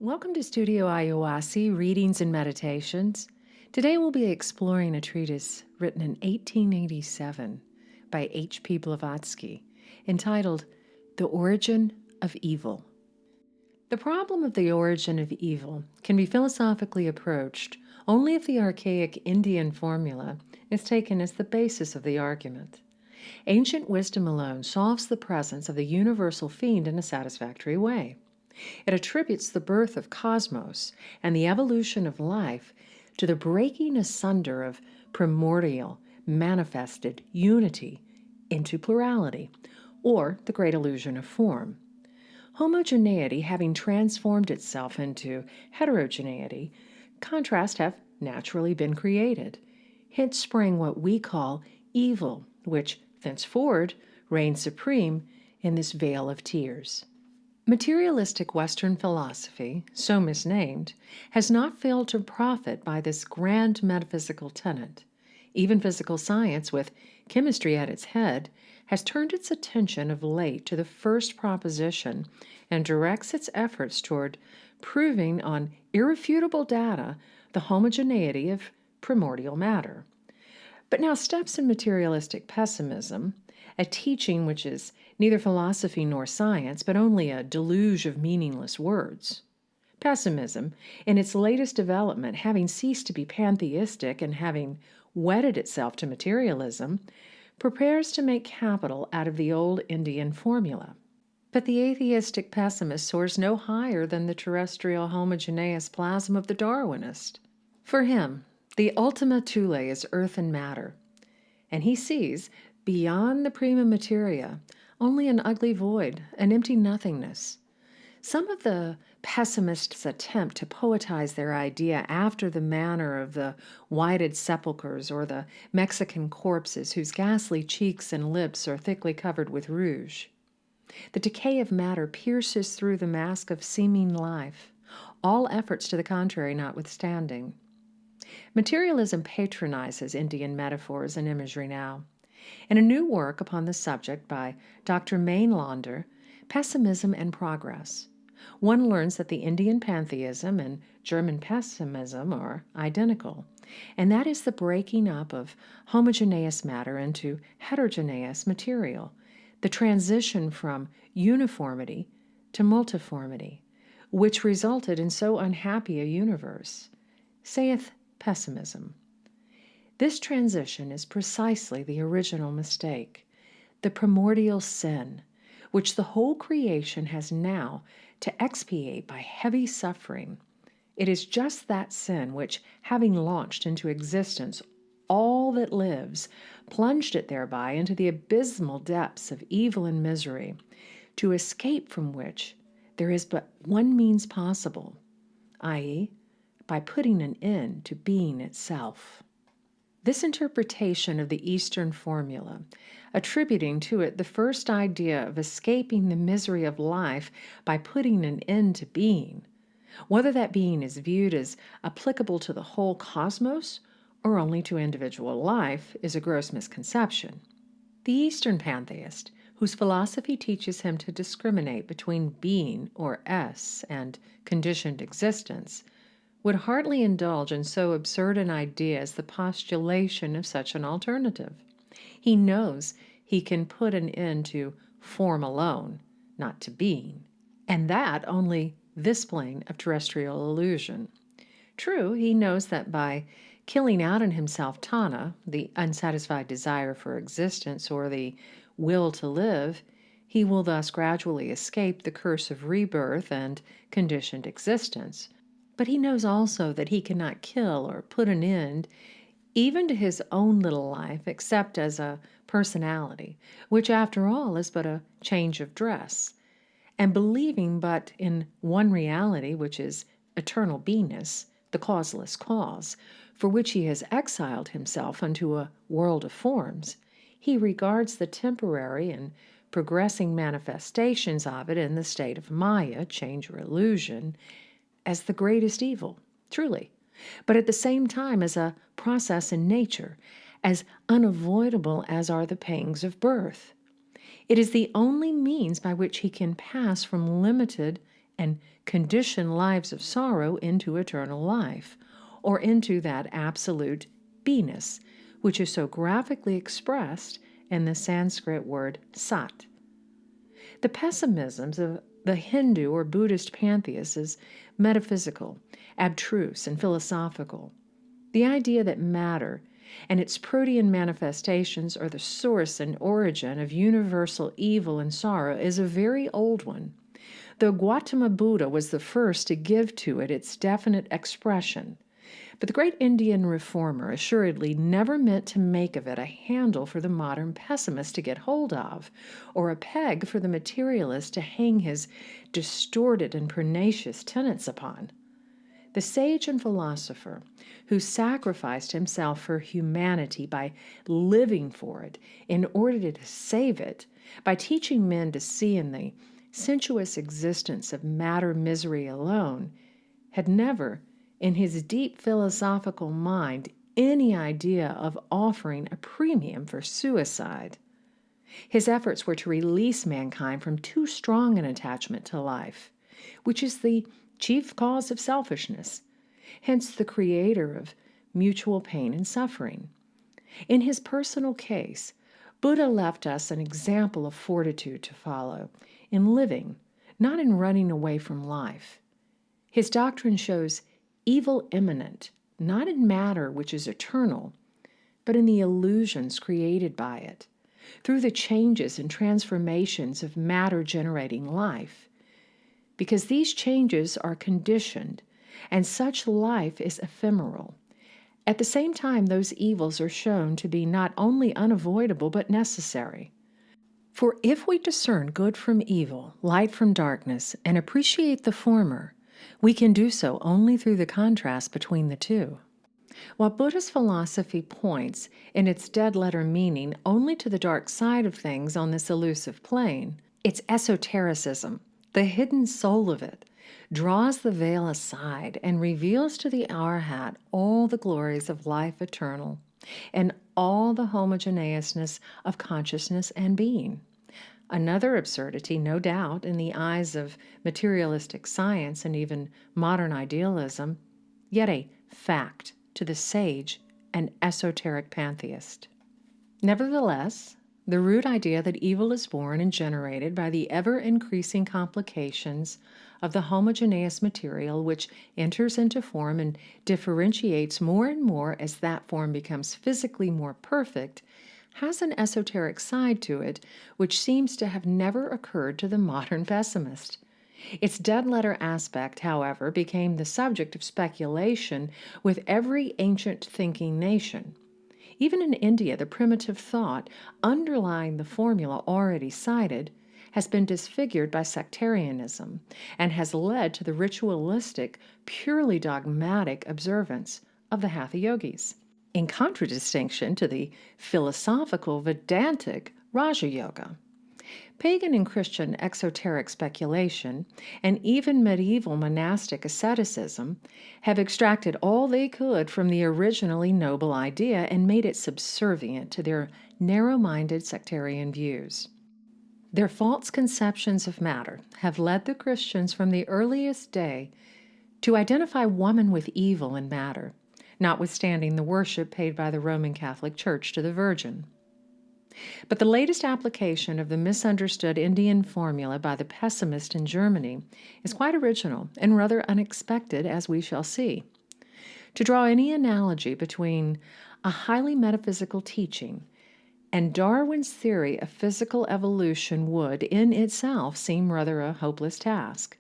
Welcome to Studio Ayuhwasi Readings and Meditations. Today we'll be exploring a treatise written in 1887 by H.P. Blavatsky entitled The Origin of Evil. The problem of the origin of evil can be philosophically approached only if the archaic Indian formula is taken as the basis of the argument. Ancient wisdom alone solves the presence of the universal fiend in a satisfactory way. It attributes the birth of cosmos and the evolution of life to the breaking asunder of primordial, manifested unity into plurality, or the great illusion of form. Homogeneity having transformed itself into heterogeneity, contrasts have naturally been created. Hence sprang what we call evil, which thenceforward reigns supreme in this vale of tears. Materialistic Western philosophy, so misnamed, has not failed to profit by this grand metaphysical tenet. Even physical science, with chemistry at its head, has turned its attention of late to the first proposition and directs its efforts toward proving on irrefutable data the homogeneity of primordial matter. But now steps in materialistic pessimism, a teaching which is neither philosophy nor science, but only a deluge of meaningless words. Pessimism, in its latest development, having ceased to be pantheistic and having wedded itself to materialism, prepares to make capital out of the old Indian formula. But the atheistic pessimist soars no higher than the terrestrial homogeneous plasm of the Darwinist. For him, the ultima thule is earth and matter, and he sees, beyond the prima materia, only an ugly void, an empty nothingness. Some of the pessimists attempt to poetize their idea after the manner of the whited sepulchres or the Mexican corpses whose ghastly cheeks and lips are thickly covered with rouge. The decay of matter pierces through the mask of seeming life, all efforts to the contrary notwithstanding. Materialism patronizes Indian metaphors and imagery now. In a new work upon the subject by Dr. Mainlander, Pessimism and Progress, one learns that the Indian pantheism and German pessimism are identical, and that is the breaking up of homogeneous matter into heterogeneous material, the transition from uniformity to multiformity, which resulted in so unhappy a universe, saith pessimism. This transition is precisely the original mistake, the primordial sin, which the whole creation has now to expiate by heavy suffering. It is just that sin which, having launched into existence all that lives, plunged it thereby into the abysmal depths of evil and misery, to escape from which there is but one means possible, i.e., by putting an end to being itself. This interpretation of the Eastern formula, attributing to it the first idea of escaping the misery of life by putting an end to being, whether that being is viewed as applicable to the whole cosmos or only to individual life, is a gross misconception. The Eastern pantheist, whose philosophy teaches him to discriminate between being, or es, and conditioned existence, would hardly indulge in so absurd an idea as the postulation of such an alternative. He knows he can put an end to form alone, not to being, and that only this plane of terrestrial illusion. True, he knows that by killing out in himself tanha, the unsatisfied desire for existence or the will to live, he will thus gradually escape the curse of rebirth and conditioned existence. But he knows also that he cannot kill or put an end even to his own little life except as a personality, which after all is but a change of dress. And believing but in one reality, which is eternal beingness, the causeless cause, for which he has exiled himself unto a world of forms, he regards the temporary and progressing manifestations of it in the state of Maya, change or illusion, as the greatest evil, truly, but at the same time as a process in nature, as unavoidable as are the pangs of birth. It is the only means by which he can pass from limited and condition lives of sorrow into eternal life, or into that absolute beingness, which is so graphically expressed in the Sanskrit word sat. The pessimisms of the Hindu or Buddhist pantheists is metaphysical, abstruse, and philosophical. The idea that matter and its protean manifestations are the source and origin of universal evil and sorrow is a very old one, though Gautama Buddha was the first to give to it its definite expression. But the great Indian reformer assuredly never meant to make of it a handle for the modern pessimist to get hold of, or a peg for the materialist to hang his distorted and pernicious tenets upon. The sage and philosopher who sacrificed himself for humanity by living for it in order to save it, by teaching men to see in the sensuous existence of matter misery alone, had never, in his deep philosophical mind, any idea of offering a premium for suicide. His efforts were to release mankind from too strong an attachment to life, which is the chief cause of selfishness, hence the creator of mutual pain and suffering. In his personal case, Buddha left us an example of fortitude to follow, in living, not in running away from life. His doctrine shows evil immanent, not in matter which is eternal, but in the illusions created by it, through the changes and transformations of matter generating life. Because these changes are conditioned, and such life is ephemeral. At the same time, those evils are shown to be not only unavoidable but necessary. For if we discern good from evil, light from darkness, and appreciate the former, we can do so only through the contrast between the two. While Buddhist philosophy points, in its dead-letter meaning, only to the dark side of things on this elusive plane, its esotericism, the hidden soul of it, draws the veil aside and reveals to the Arhat all the glories of life eternal and all the homogeneousness of consciousness and being. Another absurdity, no doubt, in the eyes of materialistic science and even modern idealism, yet a fact to the sage and esoteric pantheist. Nevertheless, the root idea that evil is born and generated by the ever-increasing complications of the homogeneous material which enters into form and differentiates more and more as that form becomes physically more perfect has an esoteric side to it which seems to have never occurred to the modern pessimist. Its dead-letter aspect, however, became the subject of speculation with every ancient thinking nation. Even in India, the primitive thought underlying the formula already cited has been disfigured by sectarianism and has led to the ritualistic, purely dogmatic observance of the Hatha yogis, in contradistinction to the philosophical Vedantic Raja Yoga. Pagan and Christian exoteric speculation, and even medieval monastic asceticism, have extracted all they could from the originally noble idea and made it subservient to their narrow-minded sectarian views. Their false conceptions of matter have led the Christians from the earliest day to identify woman with evil and matter, notwithstanding the worship paid by the Roman Catholic Church to the Virgin. But the latest application of the misunderstood Indian formula by the pessimist in Germany is quite original and rather unexpected, as we shall see. To draw any analogy between a highly metaphysical teaching and Darwin's theory of physical evolution would, in itself, seem rather a hopeless task.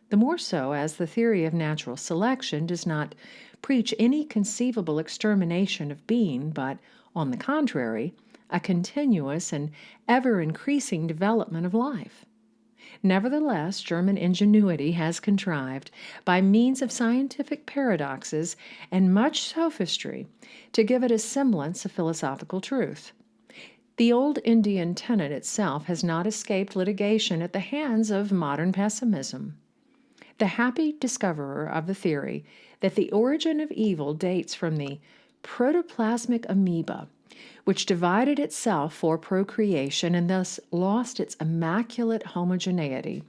The more so as the theory of natural selection does not preach any conceivable extermination of being, but, on the contrary, a continuous and ever-increasing development of life. Nevertheless, German ingenuity has contrived, by means of scientific paradoxes and much sophistry, to give it a semblance of philosophical truth. The old Indian tenet itself has not escaped litigation at the hands of modern pessimism. The happy discoverer of the theory that the origin of evil dates from the protoplasmic amoeba, which divided itself for procreation and thus lost its immaculate homogeneity,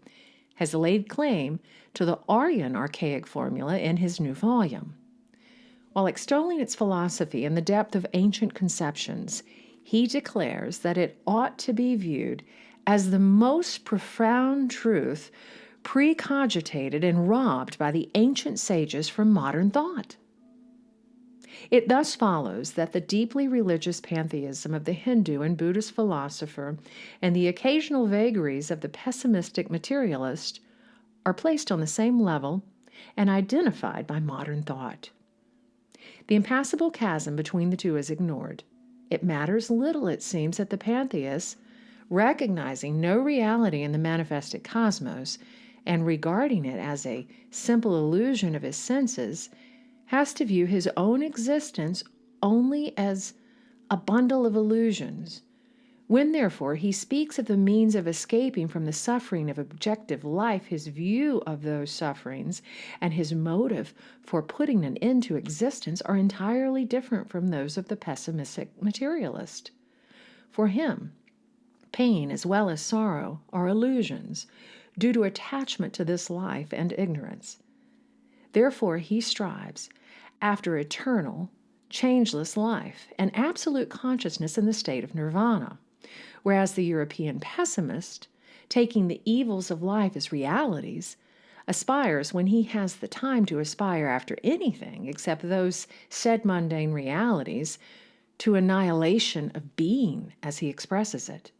has laid claim to the Aryan archaic formula in his new volume. While extolling its philosophy and the depth of ancient conceptions, he declares that it ought to be viewed as the most profound truth precogitated and robbed by the ancient sages from modern thought. It thus follows that the deeply religious pantheism of the Hindu and Buddhist philosopher and the occasional vagaries of the pessimistic materialist are placed on the same level and identified by modern thought. The impassable chasm between the two is ignored. It matters little, it seems, that the pantheist, recognizing no reality in the manifested cosmos and regarding it as a simple illusion of his senses, has to view his own existence only as a bundle of illusions. When, therefore, he speaks of the means of escaping from the suffering of objective life, his view of those sufferings and his motive for putting an end to existence are entirely different from those of the pessimistic materialist. For him, pain as well as sorrow are illusions due to attachment to this life and ignorance. Therefore, he strives after eternal, changeless life and absolute consciousness in the state of nirvana, whereas the European pessimist, taking the evils of life as realities, aspires, when he has the time to aspire after anything except those said mundane realities, to annihilation of being, as he expresses it.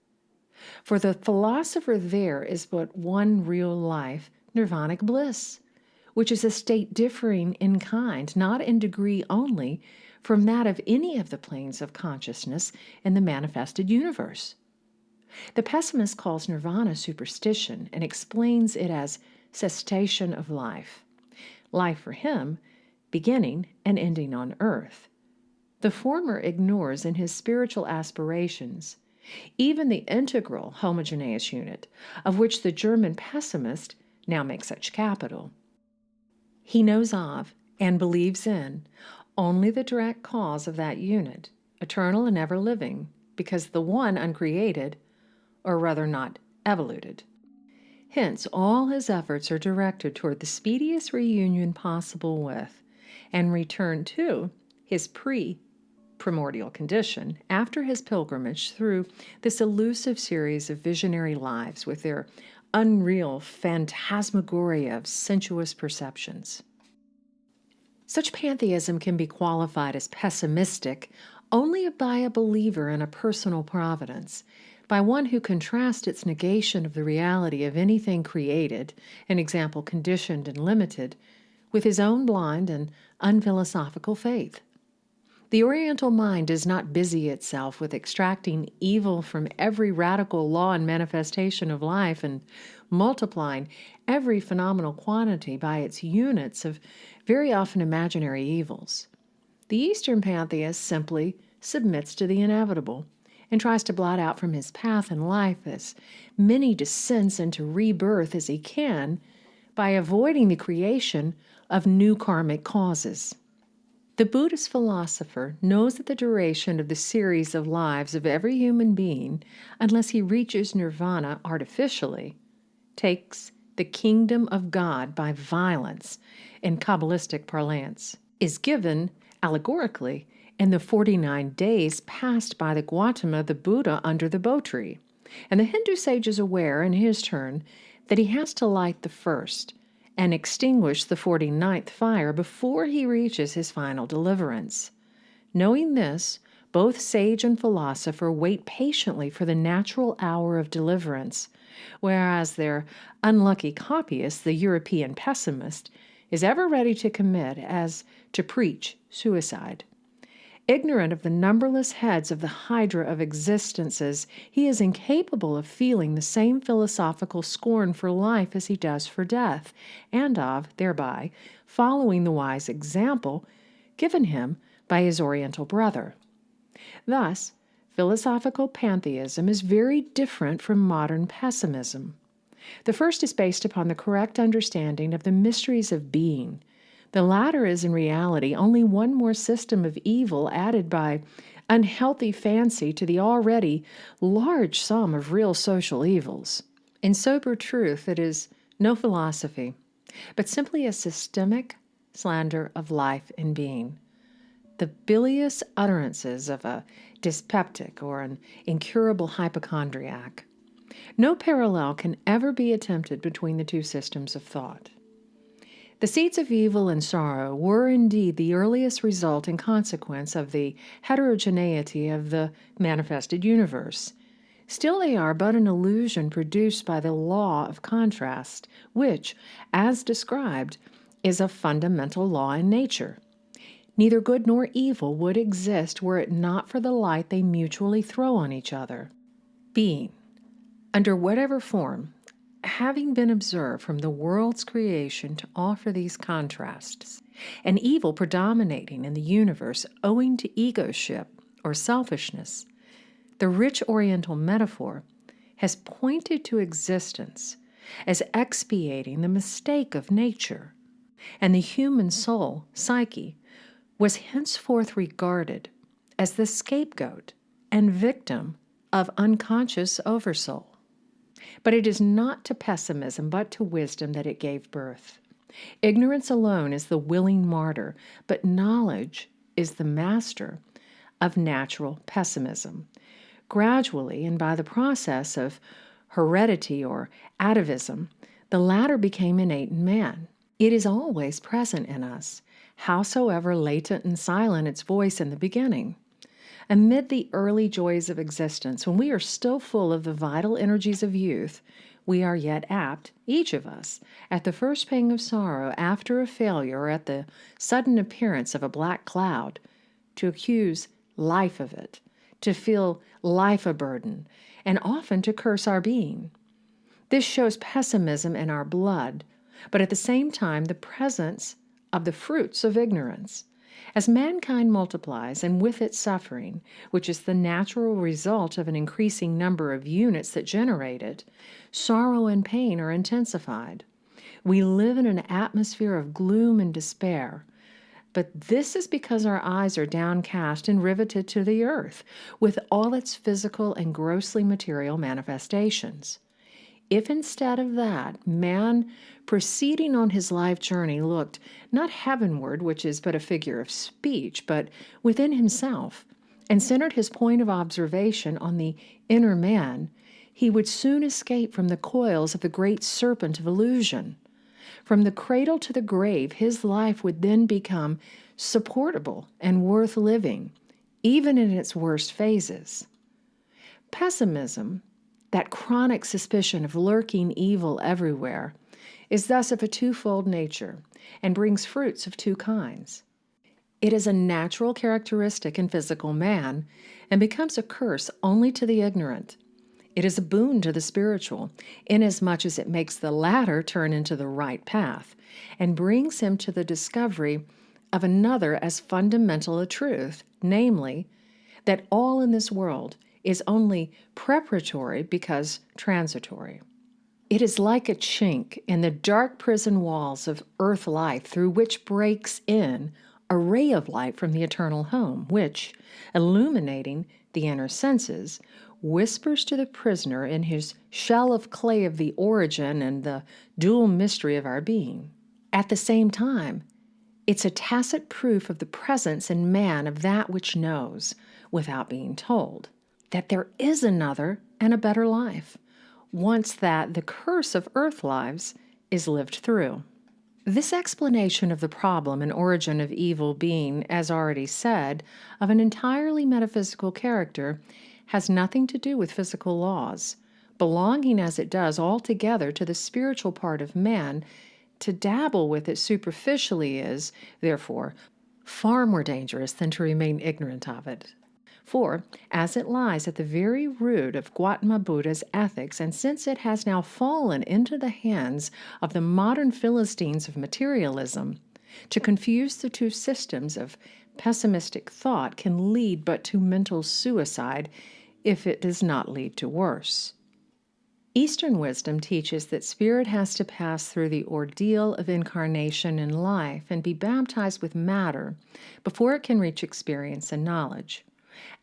For the philosopher there is but one real life, nirvanic bliss, which is a state differing in kind, not in degree only, from that of any of the planes of consciousness in the manifested universe. The pessimist calls nirvana superstition and explains it as cessation of life. Life for him, beginning and ending on earth. The former ignores in his spiritual aspirations even the integral homogeneous unit, of which the German pessimist now makes such capital. He knows of, and believes in, only the direct cause of that unit, eternal and ever-living, because the one uncreated, or rather not evoluted. Hence, all his efforts are directed toward the speediest reunion possible with, and return to, his primordial condition after his pilgrimage through this elusive series of visionary lives with their unreal phantasmagoria of sensuous perceptions. Such pantheism can be qualified as pessimistic only by a believer in a personal providence, by one who contrasts its negation of the reality of anything created, an example conditioned and limited, with his own blind and unphilosophical faith. The Oriental mind does not busy itself with extracting evil from every radical law and manifestation of life and multiplying every phenomenal quantity by its units of very often imaginary evils. The Eastern pantheist simply submits to the inevitable and tries to blot out from his path in life as many descents into rebirth as he can by avoiding the creation of new karmic causes. The Buddhist philosopher knows that the duration of the series of lives of every human being, unless he reaches nirvana artificially, takes the kingdom of God by violence, in Kabbalistic parlance, is given, allegorically, in the 49 days passed by the Gautama the Buddha under the Bo tree. And the Hindu sage is aware, in his turn, that he has to light the first and extinguish the 49th fire before he reaches his final deliverance. Knowing this, both sage and philosopher wait patiently for the natural hour of deliverance, whereas their unlucky copyist, the European pessimist, is ever ready to commit, as to preach, suicide. Ignorant of the numberless heads of the hydra of existences, he is incapable of feeling the same philosophical scorn for life as he does for death, and of, thereby, following the wise example given him by his Oriental brother. Thus, philosophical pantheism is very different from modern pessimism. The first is based upon the correct understanding of the mysteries of being. The latter is in reality only one more system of evil added by unhealthy fancy to the already large sum of real social evils. In sober truth, it is no philosophy, but simply a systemic slander of life and being, the bilious utterances of a dyspeptic or an incurable hypochondriac. No parallel can ever be attempted between the two systems of thought. The seeds of evil and sorrow were indeed the earliest result and consequence of the heterogeneity of the manifested universe. Still, they are but an illusion produced by the law of contrast, which, as described, is a fundamental law in nature. Neither good nor evil would exist were it not for the light they mutually throw on each other. Being, under whatever form, having been observed from the world's creation to offer these contrasts, and evil predominating in the universe owing to egoship or selfishness, the rich Oriental metaphor has pointed to existence as expiating the mistake of nature, and the human soul, psyche, was henceforth regarded as the scapegoat and victim of unconscious oversoul. But it is not to pessimism, but to wisdom that it gave birth. Ignorance alone is the willing martyr, but knowledge is the master of natural pessimism. Gradually, and by the process of heredity or atavism, the latter became innate in man. It is always present in us, howsoever latent and silent its voice in the beginning. Amid the early joys of existence, when we are still full of the vital energies of youth, we are yet apt, each of us, at the first pang of sorrow after a failure or at the sudden appearance of a black cloud, to accuse life of it, to feel life a burden, and often to curse our being. This shows pessimism in our blood, but at the same time the presence of the fruits of ignorance. As mankind multiplies, and with it suffering, which is the natural result of an increasing number of units that generate it, sorrow and pain are intensified. We live in an atmosphere of gloom and despair, but this is because our eyes are downcast and riveted to the earth, with all its physical and grossly material manifestations. If instead of that, man, proceeding on his life journey, looked not heavenward, which is but a figure of speech, but within himself, and centered his point of observation on the inner man, he would soon escape from the coils of the great serpent of illusion. From the cradle to the grave, his life would then become supportable and worth living, even in its worst phases. Pessimism, that chronic suspicion of lurking evil everywhere, is thus of a twofold nature and brings fruits of two kinds. It is a natural characteristic in physical man and becomes a curse only to the ignorant. It is a boon to the spiritual, inasmuch as it makes the latter turn into the right path and brings him to the discovery of another as fundamental a truth, namely, that all in this world is only preparatory because transitory. It is like a chink in the dark prison walls of earth life through which breaks in a ray of light from the eternal home, which, illuminating the inner senses, whispers to the prisoner in his shell of clay of the origin and the dual mystery of our being. At the same time, it's a tacit proof of the presence in man of that which knows, without being told, that there is another and a better life, once that the curse of earth lives is lived through. This explanation of the problem and origin of evil being, as already said, of an entirely metaphysical character, has nothing to do with physical laws, belonging as it does altogether to the spiritual part of man. To dabble with it superficially is, therefore, far more dangerous than to remain ignorant of it. For, as it lies at the very root of Gautama Buddha's ethics, and since it has now fallen into the hands of the modern Philistines of materialism, to confuse the two systems of pessimistic thought can lead but to mental suicide if it does not lead to worse. Eastern wisdom teaches that spirit has to pass through the ordeal of incarnation in life and be baptized with matter before it can reach experience and knowledge,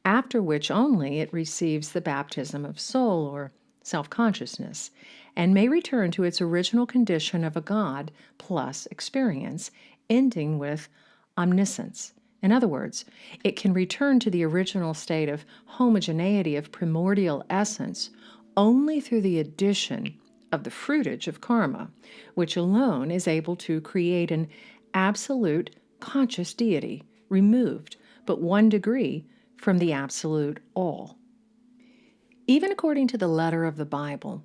after which only it receives the baptism of soul or self-consciousness, and may return to its original condition of a God plus experience, ending with omniscience. In other words, it can return to the original state of homogeneity of primordial essence only through the addition of the fruitage of karma, which alone is able to create an absolute conscious deity, removed but 1 degree from the absolute all. Even according to the letter of the Bible,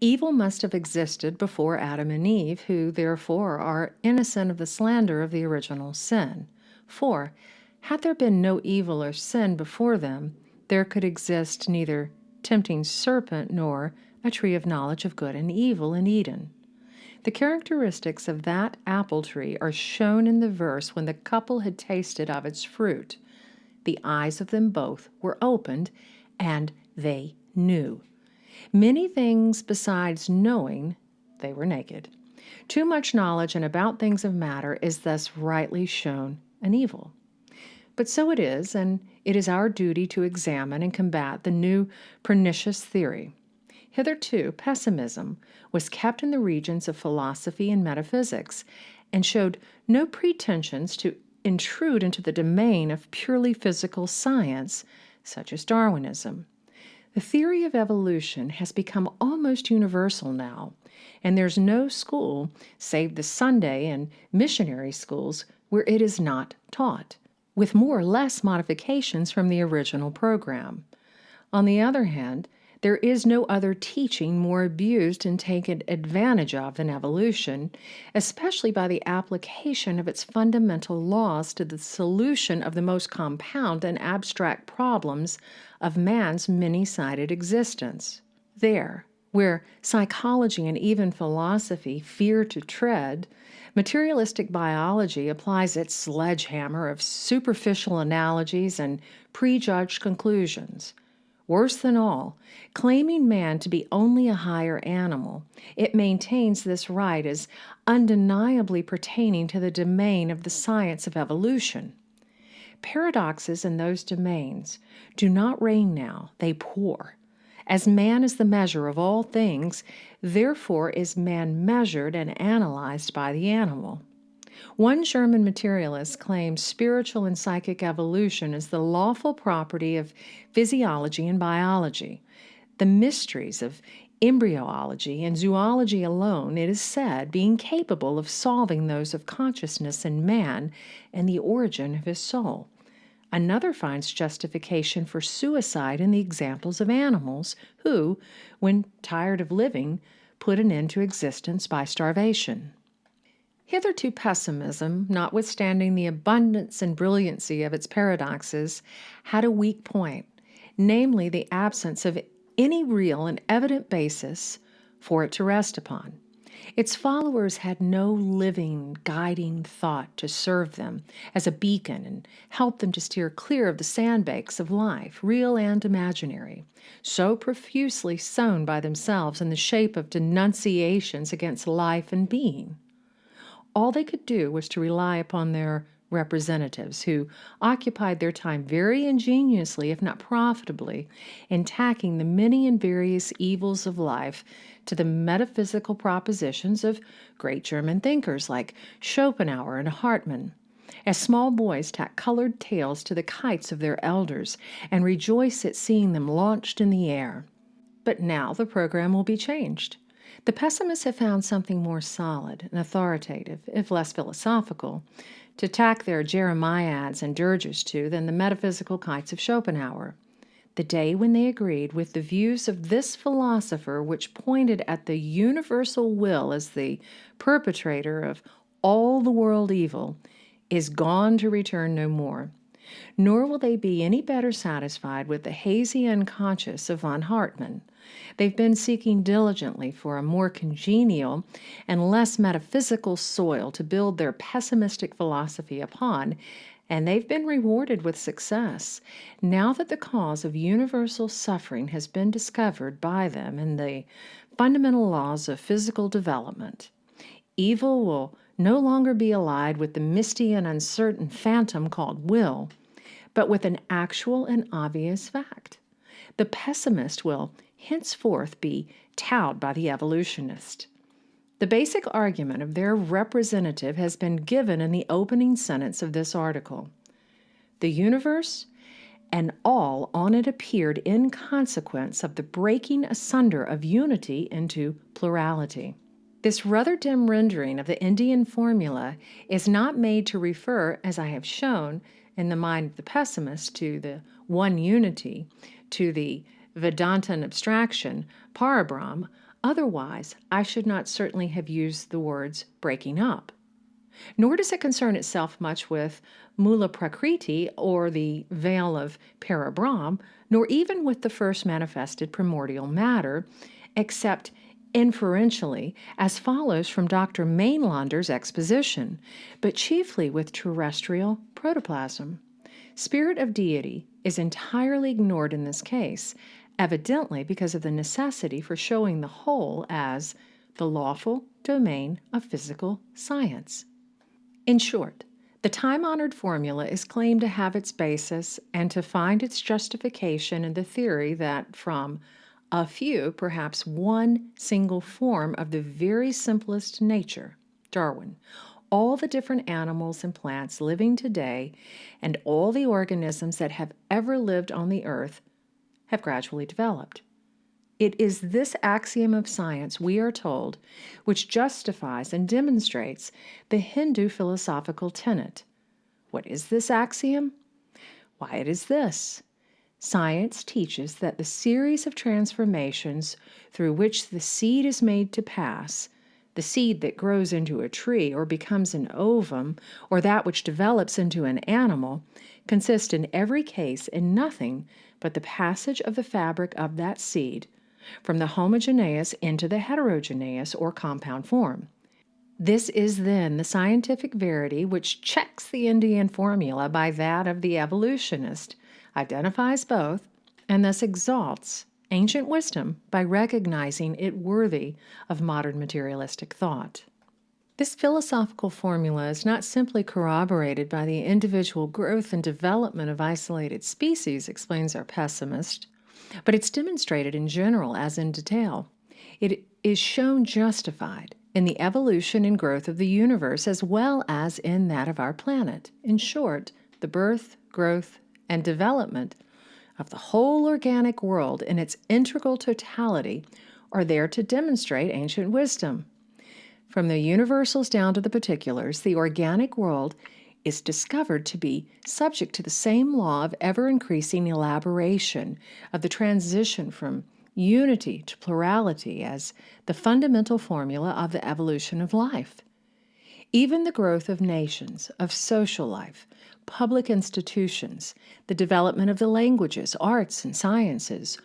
evil must have existed before Adam and Eve, who therefore are innocent of the slander of the original sin. For, had there been no evil or sin before them, there could exist neither tempting serpent nor a tree of knowledge of good and evil in Eden. The characteristics of that apple tree are shown in the verse when the couple had tasted of its fruit. The eyes of them both were opened, and they knew. Many things besides knowing they were naked. Too much knowledge and about things of matter is thus rightly shown an evil. But so it is, and it is our duty to examine and combat the new pernicious theory. Hitherto, pessimism was kept in the regions of philosophy and metaphysics, and showed no pretensions to intrude into the domain of purely physical science, such as Darwinism. The theory of evolution has become almost universal now, and there's no school, save the Sunday and missionary schools, where it is not taught, with more or less modifications from the original program. On the other hand, there is no other teaching more abused and taken advantage of than evolution, especially by the application of its fundamental laws to the solution of the most compound and abstract problems of man's many-sided existence. There, where psychology and even philosophy fear to tread, materialistic biology applies its sledgehammer of superficial analogies and prejudged conclusions. Worse than all, claiming man to be only a higher animal, it maintains this right as undeniably pertaining to the domain of the science of evolution. Paradoxes in those domains do not rain now, they pour. As man is the measure of all things, therefore is man measured and analyzed by the animal. One German materialist claims spiritual and psychic evolution is the lawful property of physiology and biology. The mysteries of embryology and zoology alone, it is said, being capable of solving those of consciousness in man and the origin of his soul. Another finds justification for suicide in the examples of animals who, when tired of living, put an end to existence by starvation. Hitherto pessimism, notwithstanding the abundance and brilliancy of its paradoxes, had a weak point, namely the absence of any real and evident basis for it to rest upon. Its followers had no living, guiding thought to serve them as a beacon and help them to steer clear of the sandbanks of life, real and imaginary, so profusely sown by themselves in the shape of denunciations against life and being. All they could do was to rely upon their representatives, who occupied their time very ingeniously, if not profitably, in tacking the many and various evils of life to the metaphysical propositions of great German thinkers like Schopenhauer and Hartmann. As small boys tack colored tails to the kites of their elders and rejoice at seeing them launched in the air. But now the program will be changed. The pessimists have found something more solid and authoritative, if less philosophical, to tack their Jeremiads and dirges to than the metaphysical kites of Schopenhauer. The day when they agreed with the views of this philosopher, which pointed at the universal will as the perpetrator of all the world evil, is gone to return no more. Nor will they be any better satisfied with the hazy unconscious of von Hartmann. They've been seeking diligently for a more congenial and less metaphysical soil to build their pessimistic philosophy upon, and they've been rewarded with success, now that the cause of universal suffering has been discovered by them in the fundamental laws of physical development. Evil will no longer be allied with the misty and uncertain phantom called will, but with an actual and obvious fact. The pessimist will henceforth be tout by the evolutionists. The basic argument of their representative has been given in the opening sentence of this article. The universe and all on it appeared in consequence of the breaking asunder of unity into plurality. This rather dim rendering of the Indian formula is not made to refer, as I have shown, in the mind of the pessimist, to the one unity, to the Vedantan abstraction, Parabrahm. Otherwise, I should not certainly have used the words breaking up. Nor does it concern itself much with Mula Prakriti or the veil of Parabrahm, nor even with the first manifested primordial matter, except inferentially, as follows from Dr. Mainlander's exposition, but chiefly with terrestrial protoplasm. Spirit of deity is entirely ignored in this case, evidently because of the necessity for showing the whole as the lawful domain of physical science. In short, the time-honored formula is claimed to have its basis and to find its justification in the theory that from a few, perhaps one single form of the very simplest nature, Darwin, all the different animals and plants living today and all the organisms that have ever lived on the earth have gradually developed. It is this axiom of science, we are told, which justifies and demonstrates the Hindu philosophical tenet. What is this axiom? Why, it is this. Science teaches that the series of transformations through which the seed is made to pass, the seed that grows into a tree or becomes an ovum, or that which develops into an animal, consist in every case in nothing but the passage of the fabric of that seed from the homogeneous into the heterogeneous or compound form. This is then the scientific verity which checks the Indian formula by that of the evolutionist, identifies both, and thus exalts ancient wisdom by recognizing it worthy of modern materialistic thought. This philosophical formula is not simply corroborated by the individual growth and development of isolated species, explains our pessimist, but it's demonstrated in general as in detail. It is shown justified in the evolution and growth of the universe as well as in that of our planet. In short, the birth, growth, and development of the whole organic world in its integral totality are there to demonstrate ancient wisdom. From the universals down to the particulars, the organic world is discovered to be subject to the same law of ever-increasing elaboration, of the transition from unity to plurality as the fundamental formula of the evolution of life. Even the growth of nations, of social life, public institutions, the development of the languages, arts, and sciences,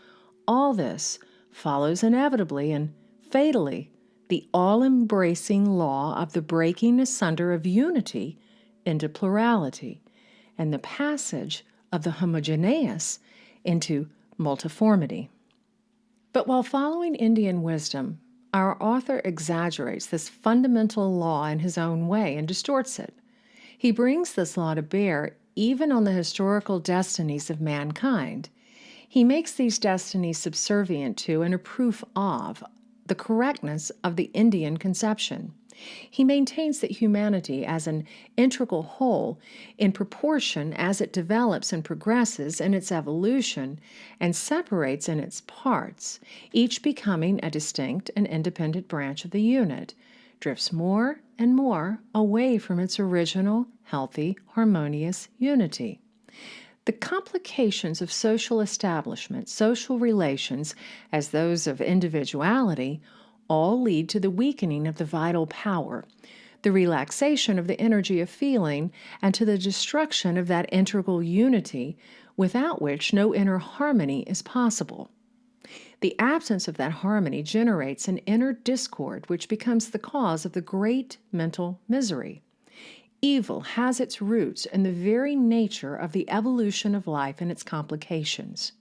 all this follows inevitably and fatally the all-embracing law of the breaking asunder of unity into plurality, and the passage of the homogeneous into multiformity. But while following Indian wisdom, our author exaggerates this fundamental law in his own way and distorts it. He brings this law to bear even on the historical destinies of mankind. He makes these destinies subservient to and a proof of the correctness of the Indian conception. He maintains that humanity as an integral whole, in proportion as it develops and progresses in its evolution and separates in its parts, each becoming a distinct and independent branch of the unit, drifts more and more away from its original, healthy, harmonious unity. The complications of social establishment, social relations, as those of individuality, all lead to the weakening of the vital power, the relaxation of the energy of feeling, and to the destruction of that integral unity without which no inner harmony is possible. The absence of that harmony generates an inner discord which becomes the cause of the great mental misery. Evil has its roots in the very nature of the evolution of life and its complications.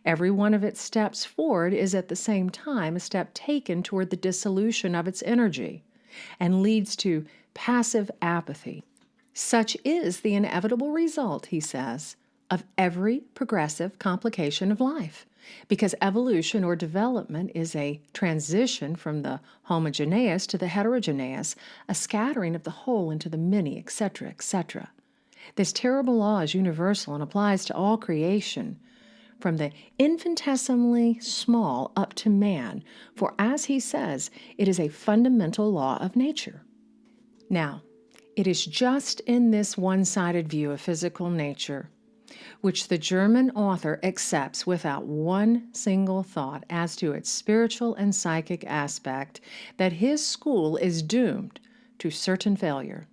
Every one of its steps forward is at the same time a step taken toward the dissolution of its energy and leads to passive apathy. Such is the inevitable result, he says, of every progressive complication of life, because evolution or development is a transition from the homogeneous to the heterogeneous, a scattering of the whole into the many, etc., etc. This terrible law is universal and applies to all creation, from the infinitesimally small up to man, for as he says, it is a fundamental law of nature. Now, it is just in this one-sided view of physical nature, which the German author accepts without one single thought as to its spiritual and psychic aspect, that his school is doomed to certain failure.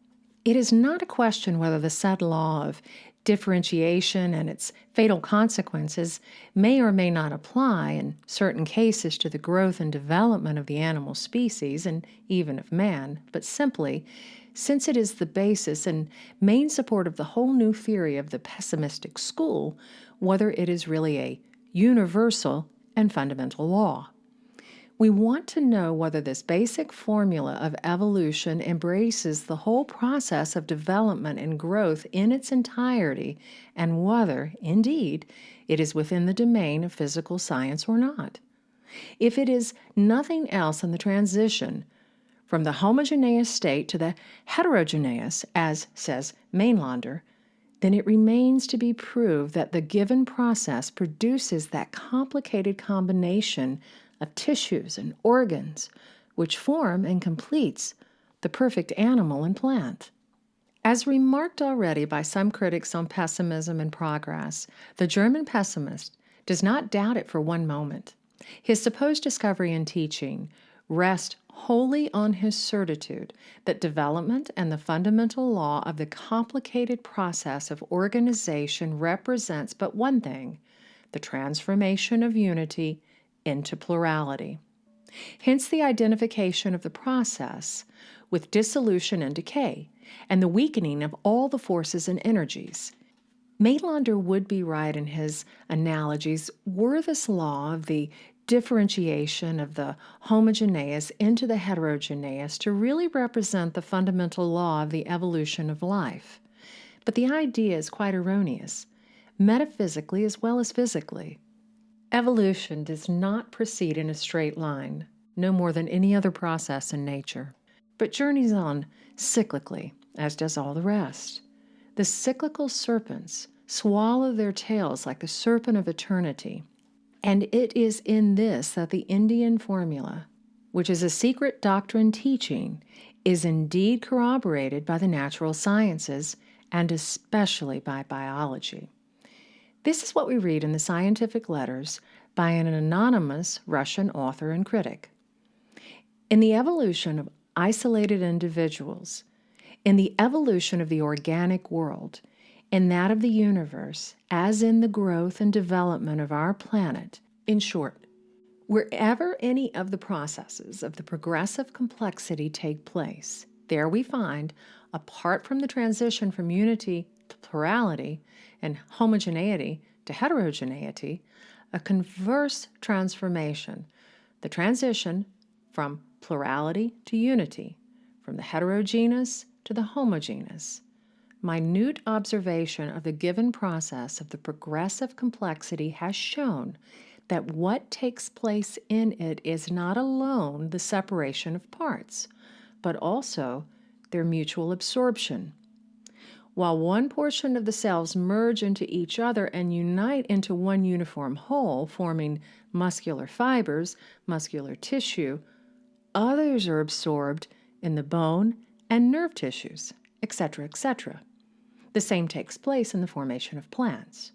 It is not a question whether the said law of differentiation and its fatal consequences may or may not apply in certain cases to the growth and development of the animal species and even of man, but simply, since it is the basis and main support of the whole new theory of the pessimistic school, whether it is really a universal and fundamental law. We want to know whether this basic formula of evolution embraces the whole process of development and growth in its entirety, and whether, indeed, it is within the domain of physical science or not. If it is nothing else than the transition from the homogeneous state to the heterogeneous, as says Mainlander, then it remains to be proved that the given process produces that complicated combination of tissues and organs which form and completes the perfect animal and plant. As remarked already by some critics on pessimism and progress, the German pessimist does not doubt it for one moment. His supposed discovery and teaching rest wholly on his certitude that development and the fundamental law of the complicated process of organization represents but one thing, the transformation of unity into plurality. Hence the identification of the process with dissolution and decay, and the weakening of all the forces and energies. Maitlander would be right in his analogies were this law of the differentiation of the homogeneous into the heterogeneous to really represent the fundamental law of the evolution of life. But the idea is quite erroneous, metaphysically as well as physically. Evolution does not proceed in a straight line, no more than any other process in nature, but journeys on cyclically, as does all the rest. The cyclical serpents swallow their tails like the serpent of eternity, and it is in this that the Indian formula, which is a secret doctrine teaching, is indeed corroborated by the natural sciences and especially by biology. This is what we read in the scientific letters by an anonymous Russian author and critic. In the evolution of isolated individuals, in the evolution of the organic world, in that of the universe, as in the growth and development of our planet, in short, wherever any of the processes of the progressive complexity take place, there we find, apart from the transition from unity to plurality and homogeneity to heterogeneity, a converse transformation, the transition from plurality to unity, from the heterogeneous to the homogeneous. Minute observation of the given process of the progressive complexity has shown that what takes place in it is not alone the separation of parts, but also their mutual absorption. While one portion of the cells merge into each other and unite into one uniform whole, forming muscular fibers, muscular tissue, others are absorbed in the bone and nerve tissues, etc., etc. The same takes place in the formation of plants.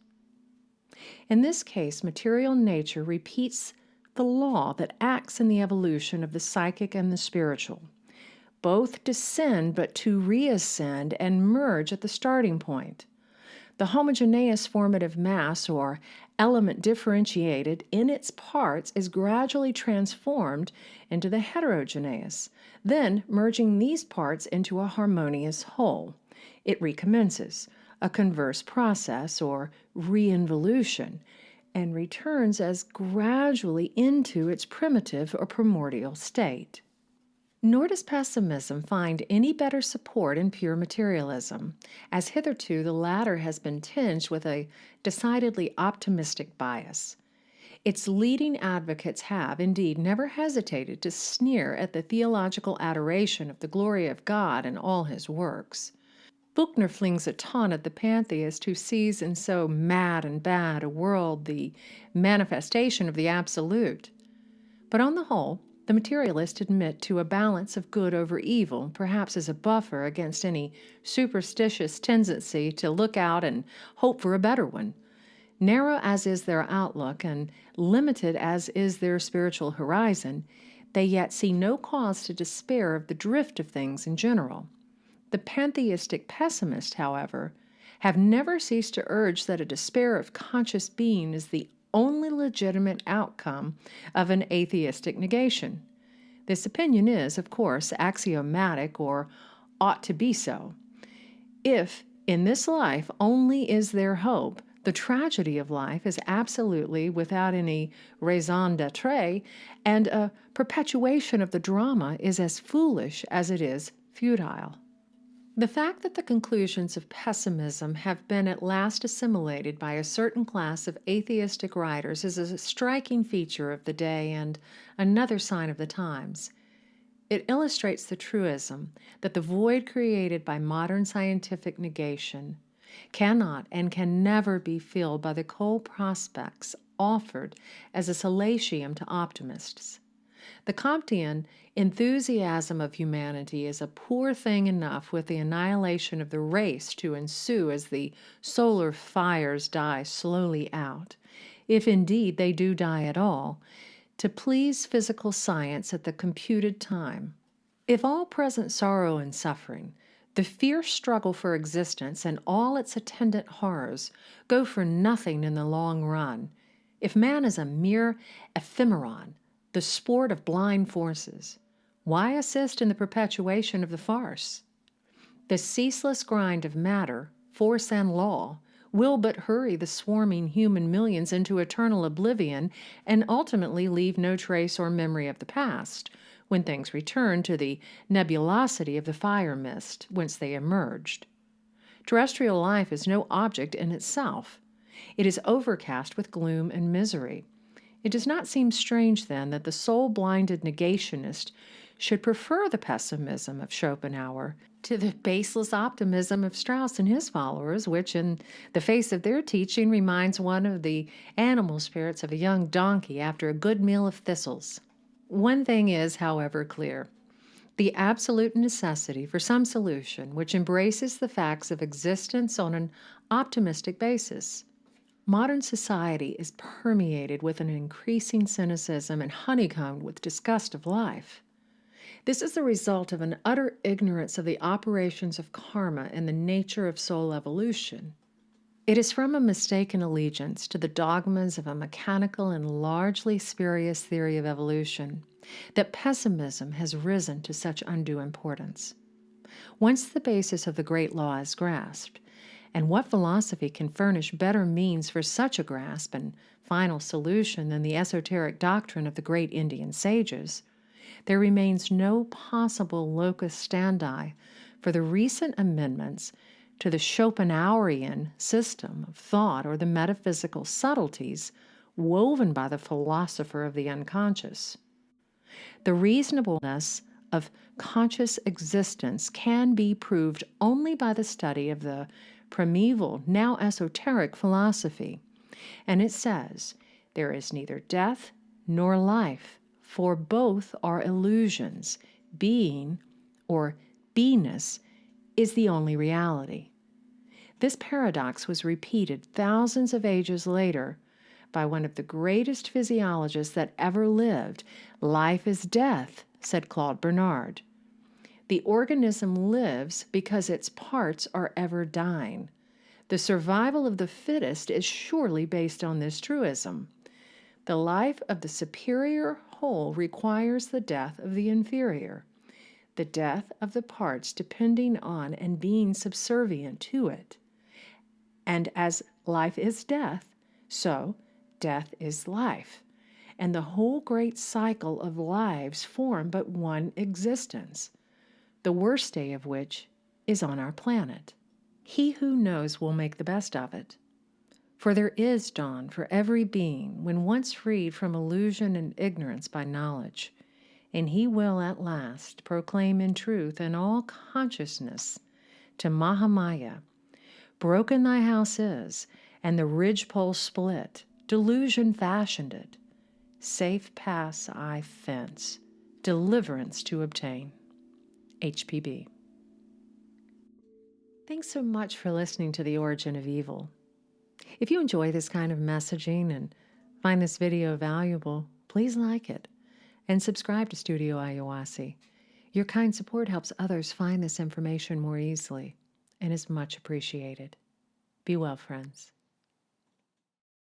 In this case, material nature repeats the law that acts in the evolution of the psychic and the spiritual. Both descend but to reascend and merge at the starting point. The homogeneous formative mass or element differentiated in its parts is gradually transformed into the heterogeneous, then merging these parts into a harmonious whole. It recommences, a converse process or reinvolution, and returns as gradually into its primitive or primordial state. Nor does pessimism find any better support in pure materialism, as hitherto the latter has been tinged with a decidedly optimistic bias. Its leading advocates have, indeed, never hesitated to sneer at the theological adoration of the glory of God in all his works. Buchner flings a taunt at the pantheist who sees in so mad and bad a world the manifestation of the absolute. But on the whole, the materialists admit to a balance of good over evil, perhaps as a buffer against any superstitious tendency to look out and hope for a better one. Narrow as is their outlook and limited as is their spiritual horizon, they yet see no cause to despair of the drift of things in general. The pantheistic pessimists, however, have never ceased to urge that a despair of conscious being is the only legitimate outcome of an atheistic negation. This opinion is, of course, axiomatic or ought to be so. If, in this life only is there hope, the tragedy of life is absolutely without any raison d'etre, and a perpetuation of the drama is as foolish as it is futile. The fact that the conclusions of pessimism have been at last assimilated by a certain class of atheistic writers is a striking feature of the day and another sign of the times. It illustrates the truism that the void created by modern scientific negation cannot and can never be filled by the cold prospects offered as a solacium to optimists. The Comtean enthusiasm of humanity is a poor thing enough with the annihilation of the race to ensue as the solar fires die slowly out, if indeed they do die at all, to please physical science at the computed time. If all present sorrow and suffering, the fierce struggle for existence and all its attendant horrors go for nothing in the long run, if man is a mere ephemeron, the sport of blind forces, why assist in the perpetuation of the farce? The ceaseless grind of matter, force, and law will but hurry the swarming human millions into eternal oblivion and ultimately leave no trace or memory of the past, when things return to the nebulosity of the fire mist whence they emerged. Terrestrial life is no object in itself. It is overcast with gloom and misery. It does not seem strange, then, that the soul-blinded negationist should prefer the pessimism of Schopenhauer to the baseless optimism of Strauss and his followers, which, in the face of their teaching, reminds one of the animal spirits of a young donkey after a good meal of thistles. One thing is, however, clear: the absolute necessity for some solution which embraces the facts of existence on an optimistic basis. Modern society is permeated with an increasing cynicism and honeycombed with disgust of life. This is the result of an utter ignorance of the operations of karma and the nature of soul evolution. It is from a mistaken allegiance to the dogmas of a mechanical and largely spurious theory of evolution that pessimism has risen to such undue importance. Once the basis of the great law is grasped, and what philosophy can furnish better means for such a grasp and final solution than the esoteric doctrine of the great Indian sages, there remains no possible locus standi for the recent amendments to the Schopenhauerian system of thought or the metaphysical subtleties woven by the philosopher of the unconscious. The reasonableness of conscious existence can be proved only by the study of the primeval, now esoteric philosophy, and it says, "There is neither death nor life, for both are illusions. Being, or beingness, is the only reality." This paradox was repeated thousands of ages later by one of the greatest physiologists that ever lived. "Life is death," said Claude Bernard. The organism lives because its parts are ever dying. The survival of the fittest is surely based on this truism. The life of the superior whole requires the death of the inferior, the death of the parts depending on and being subservient to it. And as life is death, so death is life. and the whole great cycle of lives form but one existence, the worst day of which is on our planet. He who knows will make the best of it. For there is dawn for every being when once freed from illusion and ignorance by knowledge, and he will at last proclaim in truth and all consciousness to Mahamaya, broken thy house is, and the ridgepole split, delusion fashioned it. Safe pass I fence, deliverance to obtain. HPB. Thanks so much for listening to The Origin of Evil. If you enjoy this kind of messaging and find this video valuable, please like it and subscribe to Studio Ayuhwasi. Your kind support helps others find this information more easily and is much appreciated. Be well, friends.